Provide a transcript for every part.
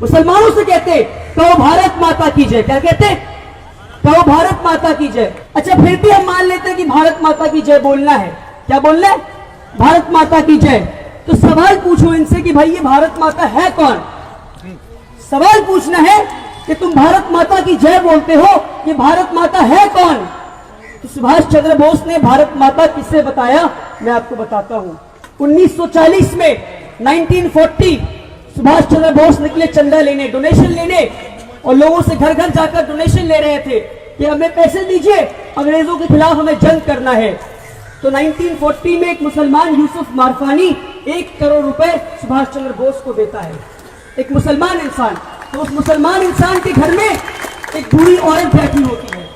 मुसलमानों से कहते कहो भारत माता की जय। क्या कहते? कहो भारत माता की जय। अच्छा, फिर भी हम मान लेते हैं कि भारत माता की जय बोलना है। क्या बोलना है? भारत माता की जय। तो सवाल पूछो इनसे कि भाई ये भारत माता है कौन? सवाल पूछना है कि तुम भारत माता की जय बोलते हो, ये भारत माता है कौन? तो सुभाष चंद्र बोस ने भारत माता किसे बताया, मैं आपको बताता हूं। 1940 में 1940 सुभाष चंद्र बोस निकले चंदा लेने, डोनेशन लेने, और लोगों से घर घर जाकर डोनेशन ले रहे थे कि हमें पैसे दीजिए, अंग्रेजों के खिलाफ हमें जंग करना है। तो 1940 में एक मुसलमान यूसुफ मारफानी 1 करोड़ रुपए सुभाष चंद्र बोस को देता है, एक मुसलमान इंसान। तो उस मुसलमान इंसान के घर में एक बूढ़ी औरत बैठी होती है।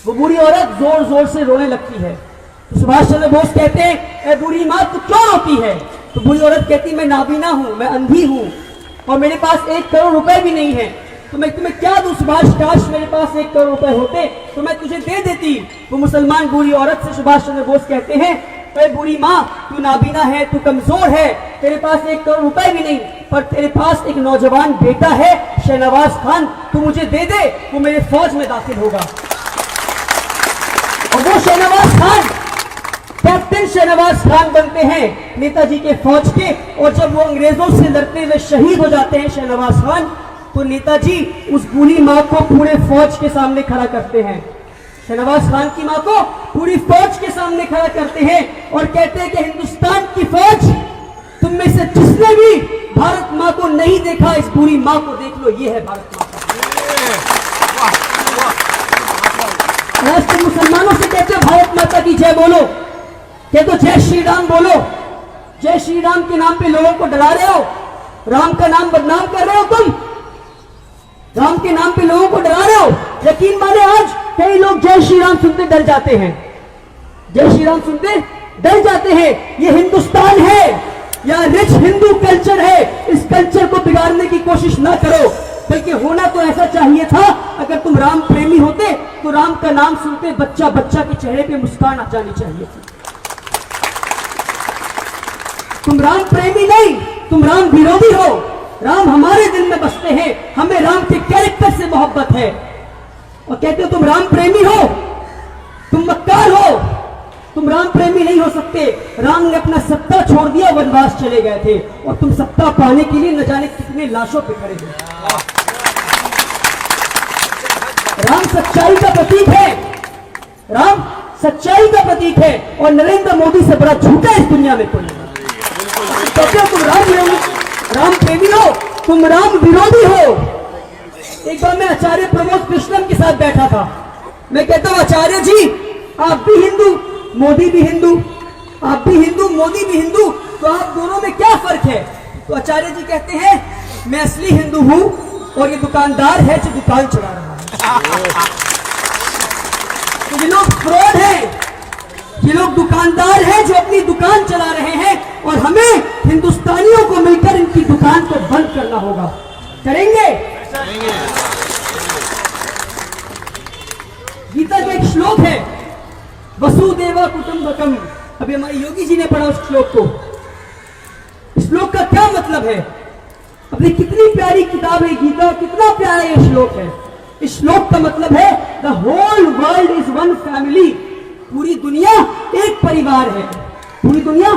वो बूढ़ी औरत जोर जोर से रोने लगती है। तो सुभाष चंद्र बोस कहते हैं, ए बूढ़ी माँ तू क्यों रोती है? तो बूढ़ी औरत कहती, मैं नाबीना हूं, मैं अंधी हूं और मेरे पास 1 करोड़ रुपए भी नहीं है, तो मैं तुम्हें क्या दूं सुभाष? काश मेरे पास 1 करोड़ रुपए होते तो मैं तुझे दे देती। वो मुसलमान बूढ़ी औरत से सुभाष चंद्र बोस कहते हैं, अरे बूढ़ी माँ तू नाबीना है, तू कमजोर है, तेरे पास 1 करोड़ रुपए भी नहीं, पर तेरे पास एक नौजवान बेटा है शहनवाज खान, तू मुझे दे दे, वो मेरे फौज में दाखिल होगा। और वो शहनवाज खान कैप्टन शहनवाज खान बनते हैं नेताजी के फौज के। और जब वो अंग्रेजों से लड़ते हुए शहीद हो जाते हैं शहनवाज खान, तो नेताजी उस बूढ़ी माँ को पूरे फौज के सामने खड़ा करते हैं। शहनवाज खान की माँ को पूरी फौज के सामने खड़ा करते हैं और कहते हैं कि हिंदुस्तान की फौज, तुम में से जिसने भी भारत माँ को नहीं देखा, इस बूढ़ी माँ को देख लो, ये है भारत माँ। आज तुम मुसलमानों से कहते हो भारत माता की जय बोलो, कहते हो जय श्री राम बोलो, जय श्री राम के नाम पे लोगों को डरा रहे हो, राम का नाम बदनाम कर रहे हो, तुम राम के नाम पे लोगों को डरा रहे हो। यकीन माने आज कई लोग जय श्री राम सुनते डर जाते हैं, जय श्री राम सुनते डर जाते हैं। ये हिंदुस्तान है या रिच हिंदू कल्चर है, इस कल्चर को बिगाड़ने की कोशिश ना करो, बल्कि होना तो ऐसा चाहिए था। अगर तुम राम प्रेमी होते तो राम का नाम सुनते बच्चा बच्चा के चेहरे पे मुस्कान आ जानी चाहिए थी। तुम राम प्रेमी नहीं, तुम राम विरोधी हो। राम हमारे दिल में बसते हैं, हमें राम के कैरेक्टर से मोहब्बत है। और कहते हो तुम राम प्रेमी हो, तुम मक्कार हो, तुम राम प्रेमी नहीं हो सकते। राम ने अपना सत्ता छोड़ दिया, वनवास चले गए थे, और तुम सत्ता पाने के लिए न जाने कितने लाशों पे खड़े हो। राम सच्चाई का प्रतीक है, राम सच्चाई का प्रतीक है, और नरेंद्र मोदी से बड़ा झूठा इस दुनिया में कोई नहीं। कहते हो तुम राम प्रेमी हो, तुम राम विरोधी हो। एक बार मैं आचार्य प्रमोद कृष्णम के साथ बैठा था। मैं कहता हूं आचार्य जी, आप भी हिंदू, मोदी भी हिंदू, आप भी हिंदू, मोदी भी हिंदू, तो आप दोनों में क्या फर्क है? तो आचार्य जी कहते हैं, मैं असली हिंदू हूं और ये दुकानदार है जो दुकान चला रहा है। तो ये लोग फ्रॉड हैं, ये लोग दुकानदार हैं जो अपनी दुकान चला रहे हैं, और हमें हिंदुस्तानियों को मिलकर इनकी दुकान को बंद करना होगा। करेंगे? गीता का एक श्लोक है, वसुदेव कुटुंबकम। अभी हमारे योगी जी ने पढ़ा उस श्लोक को। इस श्लोक का क्या मतलब है? अपनी कितनी प्यारी किताब है गीता, कितना प्यारा ये श्लोक है। इस श्लोक का मतलब है the whole world is one family. पूरी दुनिया एक परिवार है, पूरी दुनिया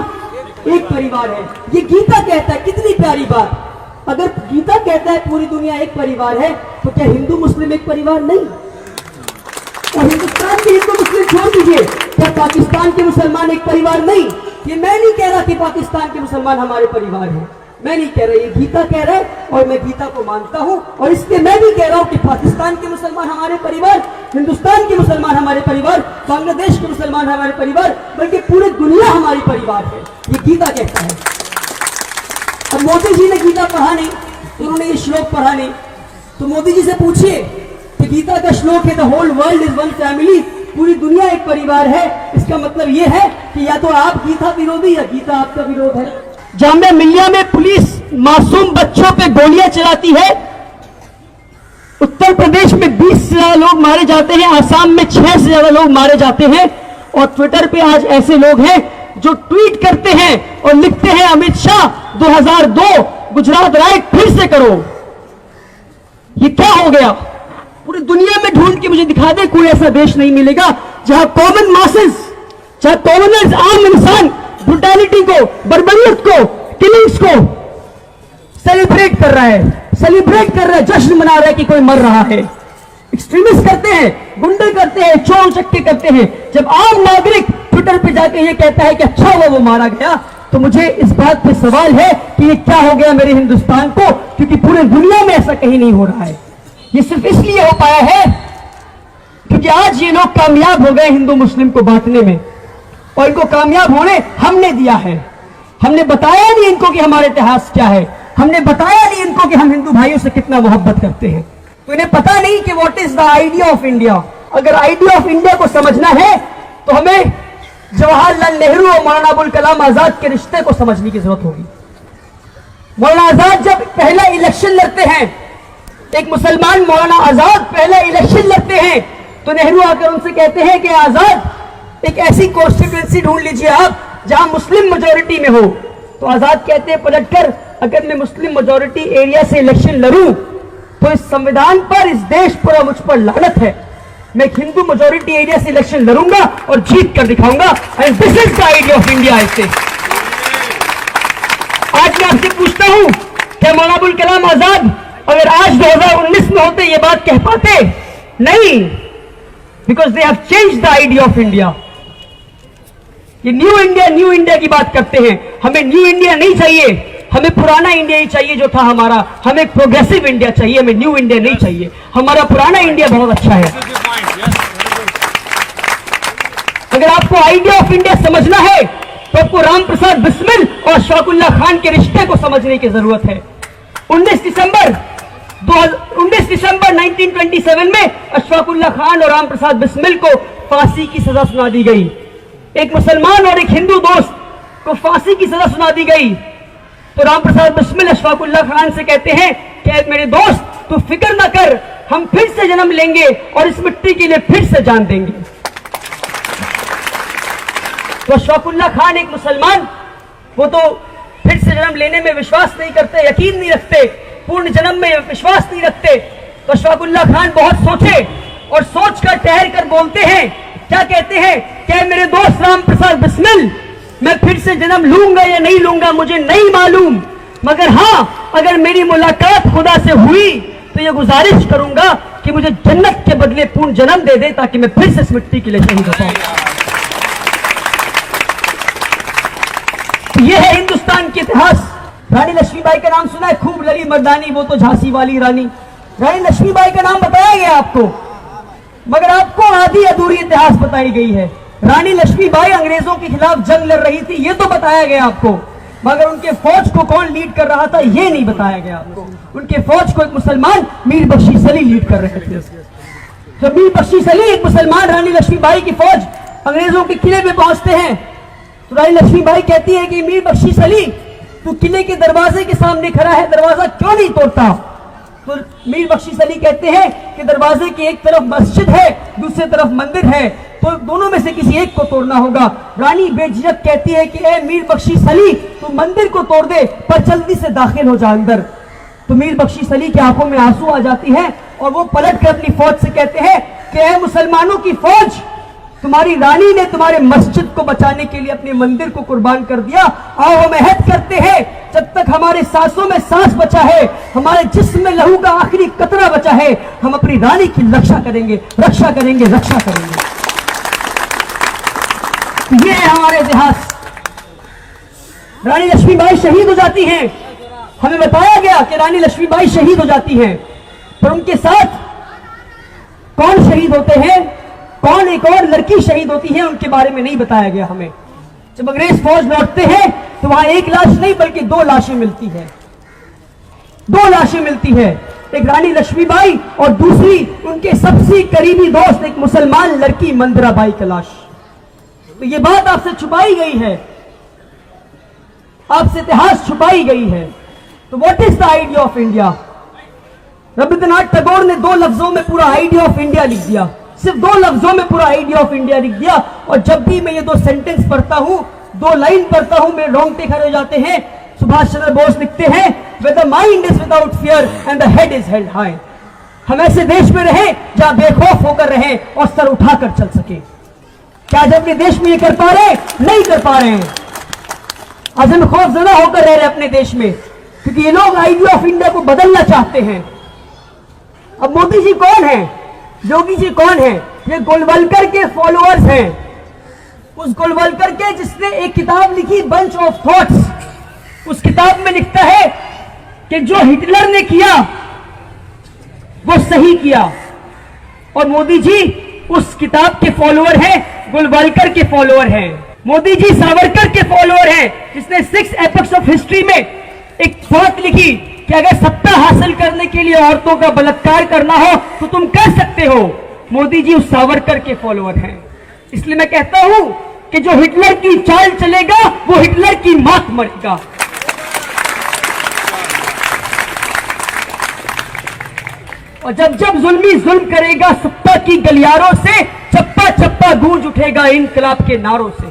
एक परिवार है। ये गीता कहता है, कितनी प्यारी बात। अगर गीता कहता है पूरी दुनिया एक परिवार है, तो क्या हिंदू मुस्लिम एक परिवार नहीं? और हिंदुस्तान के हिंदू मुस्लिम छोड़ दीजिए, क्या पाकिस्तान के मुसलमान एक परिवार नहीं? ये मैं नहीं कह रहा कि पाकिस्तान के मुसलमान हमारे परिवार हैं, मैं नहीं कह रहा, ये गीता कह रहा है, और मैं गीता को मानता हूं, और इसलिए मैं भी कह रहा हूं कि पाकिस्तान के मुसलमान हमारे परिवार, हिंदुस्तान के मुसलमान हमारे परिवार, बांग्लादेश के मुसलमान हमारे परिवार, बल्कि पूरी दुनिया हमारी परिवार है। ये गीता कहता है। अब मोदी जी ने गीता पढ़ा नहीं, उन्होंने ये श्लोक पढ़ा नहीं, तो मोदी जी से पूछिए कि गीता का श्लोक है the whole world is one family, पूरी दुनिया एक परिवार है, इसका मतलब ये है कि या तो आप गीता विरोधी या गीता आपका विरोध है। जामिया मिलिया में पुलिस मासूम बच्चों पे गोलियां चलाती है। उत्तर प्रदेश में 20 से ज्यादा लोग मारे जाते हैं, आसाम में 6 से ज्यादा लोग मारे जाते हैं, और ट्विटर पे आज ऐसे लोग हैं जो ट्वीट करते हैं और लिखते हैं अमित शाह 2002 गुजरात राइट फिर से करो। ये क्या हो गया? पूरी दुनिया में ढूंढ के मुझे दिखा दे, कोई ऐसा देश नहीं मिलेगा जहां कॉमन मासेस, जहां कॉमनर्स, आम इंसान ब्रुटैलिटी को, बर्बरियत को, किलिंग्स को सेलिब्रेट कर रहा है, जश्न मना रहा है कि कोई मर रहा है। एक्सट्रीमिस्ट करते हैं, गुंडे करते हैं, चोर चक्के करते हैं। जब आम नागरिक ट्विटर पे जाके ये कहता है कि अच्छा हुआ वो मारा गया, तो मुझे इस बात पे सवाल है कि ये क्या हो गया मेरे हिंदुस्तान को, क्योंकि पूरे दुनिया में ऐसा कहीं नहीं हो रहा है। ये सिर्फ इसलिए हो पाया है क्योंकि आज ये लोग कामयाब हो गए हिंदू मुस्लिम को बांटने में, और इनको कामयाब होने हमने दिया है। हमने बताया नहीं इनको कि हमारा इतिहास क्या है, हमने बताया नहीं इनको कि हम हिंदू भाइयों से कितना मोहब्बत करते हैं। तो इन्हें पता नहीं कि what is the idea of India. अगर आइडिया ऑफ इंडिया को समझना है तो हमें जवाहरलाल नेहरू और मौलाना अबुल कलाम आजाद के रिश्ते को समझने की जरूरत होगी। मौलाना आजाद जब पहला इलेक्शन लड़ते हैं, एक मुसलमान मौलाना आजाद पहला इलेक्शन लड़ते हैं, तो नेहरू आकर उनसे कहते हैं कि आजाद एक ऐसी कॉन्स्टिट्यूएंसी ढूंढ लीजिए आप जहां मुस्लिम मेजोरिटी में हो। तो आजाद कहते हैं पलटकर, अगर मैं मुस्लिम मेजोरिटी एरिया से इलेक्शन लड़ूं तो इस संविधान पर, इस देश पर और मुझ पर लानत है। मैं एक हिंदू मेजोरिटी एरिया से इलेक्शन लड़ूंगा और जीत कर दिखाऊंगा। And this is the idea of India. ऐसे आज मैं आपसे पूछता हूं, क्या मौलाना अबुल कलाम आजाद अगर आज 2019 में होते ये बात कह पाते? नहीं, because they have changed the idea of India. ये न्यू इंडिया की बात करते हैं। हमें न्यू इंडिया नहीं चाहिए, हमें पुराना इंडिया ही चाहिए जो था हमारा। हमें एक प्रोग्रेसिव इंडिया चाहिए, हमें न्यू इंडिया नहीं चाहिए। हमारा पुराना इंडिया बहुत अच्छा है। अगर आपको आइडिया ऑफ इंडिया समझना है तो आपको राम प्रसाद बिस्मिल और अशफाकुल्लाह खान के रिश्ते को समझने की जरूरत है। 19 दिसंबर 1927 में अशफाकुल्लाह खान और राम प्रसाद बिस्मिल को फांसी की सजा सुना दी गई। एक मुसलमान और एक हिंदू दोस्त को फांसी की सजा सुना दी गई। तो राम प्रसाद बिस्मिल अशफाकुल्लाह खान से कहते हैं कि मेरे दोस्त तू फिक्र ना कर, हम फिर से जन्म लेंगे और इस मिट्टी के लिए फिर से जान देंगे। तो अशफाकुल्लाह खान एक मुसलमान, वो तो फिर से जन्म लेने में विश्वास नहीं करते, यकीन नहीं रखते, पूर्ण जन्म में विश्वास नहीं रखते। तो अशफाकुल्लाह खान बहुत सोचे और सोचकर ठहर कर बोलते हैं, क्या कहते हैं, क्या मेरे दोस्त राम प्रसाद बिस्मिल, मैं फिर से जन्म लूंगा या नहीं लूंगा मुझे नहीं मालूम, मगर हां अगर मेरी मुलाकात खुदा से हुई तो ये गुजारिश करूंगा कि मुझे जन्नत के बदले पूर्ण जन्म दे दे ताकि मैं फिर से इस मिट्टी के लिए शहीद हो पाऊं। ये है हिंदुस्तान के इतिहास। रानी लक्ष्मीबाई का नाम सुना है, खूब लड़ी मर्दानी, वो तो झांसी वाली रानी। रानी लक्ष्मीबाई का नाम बताया गया आपको, मगर आपको आधी अधूरी इतिहास बताई गई है। रानी लक्ष्मीबाई अंग्रेजों के खिलाफ जंग लड़ रही थी, ये तो बताया गया आपको, मगर उनके फौज को कौन लीड कर रहा था ये नहीं बताया गया आपको। उनके फौज को एक मुसलमान मीर बख्शी सली लीड कर रहे थे। जब मीर बख्शी सली, एक मुसलमान, रानी लक्ष्मीबाई की फौज अंग्रेजों के किले में पहुंचते हैं, तो रानी लक्ष्मीबाई कहती है कि मीर बख्शी सली तू किले के दरवाजे के सामने खड़ा है, दरवाजा क्यों नहीं तोड़ता? तो मीर बख्शी सली कहते हैं कि दरवाजे की एक तरफ मस्जिद है, दूसरी तरफ मंदिर है, तो दोनों में से किसी एक को तोड़ना होगा। रानी बेझिझक कहती है कि ए मीर बख्शी सली तू मंदिर को तोड़ दे पर जल्दी से दाखिल हो जा अंदर। तो मीर बख्शी सली की आंखों में आंसू आ जाती है और वो पलट कर अपनी फौज से कहते हैं कि ए मुसलमानों की फौज, तुम्हारी रानी ने तुम्हारे मस्जिद को बचाने के लिए अपने मंदिर को कुर्बान कर दिया। आओ हम अहद करते हैं, जब तक हमारे सांसों में सांस बचा है, हमारे जिस्म में लहू का आखिरी कतरा बचा है, हम अपनी रानी की रक्षा करेंगे, रक्षा करेंगे, रक्षा करेंगे। ये है हमारे इतिहास। रानी लक्ष्मीबाई शहीद हो जाती हैं। हमें बताया गया कि रानी लक्ष्मीबाई शहीद हो जाती हैं, पर उनके साथ कौन शहीद होते हैं, कौन एक और लड़की शहीद होती है, उनके बारे में नहीं बताया गया हमें। जब अंग्रेज फौज लौटते हैं तो वहां एक लाश नहीं बल्कि दो लाशें मिलती है, दो लाशें मिलती है, एक रानी लक्ष्मीबाई और दूसरी उनके सबसे करीबी दोस्त एक मुसलमान लड़की मंदराबाई की लाश। तो ये बात आपसे छुपाई गई है, आपसे इतिहास छुपाई गई है। तो what is the idea of India? Rabindranath Tagore ने 2 लफ्जों में पूरा आइडिया ऑफ इंडिया लिख दिया, सिर्फ 2 लफ्जों में पूरा आइडिया ऑफ इंडिया लिख दिया। और जब भी मैं ये 2 सेंटेंस पढ़ता हूं, 2 लाइन पढ़ता हूं, मेरे रोंगटे खड़े हो जाते हैं। सुभाष चंद्र बोस लिखते हैं, where the mind is without fear and the head is held high। हम ऐसे देश में रहे जहां बेखौफ होकर रहे और सर उठाकर चल सके। क्या आज अपने देश में ये कर पा रहे? नहीं कर पा रहे हैं। आज हम खौफजदा होकर रह रहे अपने देश में, क्योंकि ये लोग आइडिया ऑफ इंडिया को बदलना चाहते हैं। अब मोदी जी कौन है? योगी जी कौन है? ये गोलवलकर के फॉलोअर्स हैं। उस गोलवलकर के जिसने एक किताब लिखी, बंच ऑफ थॉट्स। उस किताब में लिखता है कि जो हिटलर ने किया वो सही किया, और मोदी जी उस किताब के फॉलोअर हैं, गोलवलकर के फॉलोअर हैं। मोदी जी सावरकर के फॉलोअर हैं, जिसने 6 एपिक्स ऑफ हिस्ट्री में एक बात लिखी कि अगर सत्ता हासिल करने के लिए औरतों का बलात्कार करना हो तो तुम कर सकते हो। मोदी जी उस सावरकर के फॉलोअर हैं। इसलिए मैं कहता हूं कि जो हिटलर की चाल चलेगा वो हिटलर की मात मरेगा। और जब जब जुल्मी जुल्म करेगा सत्ता की गलियारों से, चप्पा चप्पा गूंज उठेगा इनकलाब के नारों से।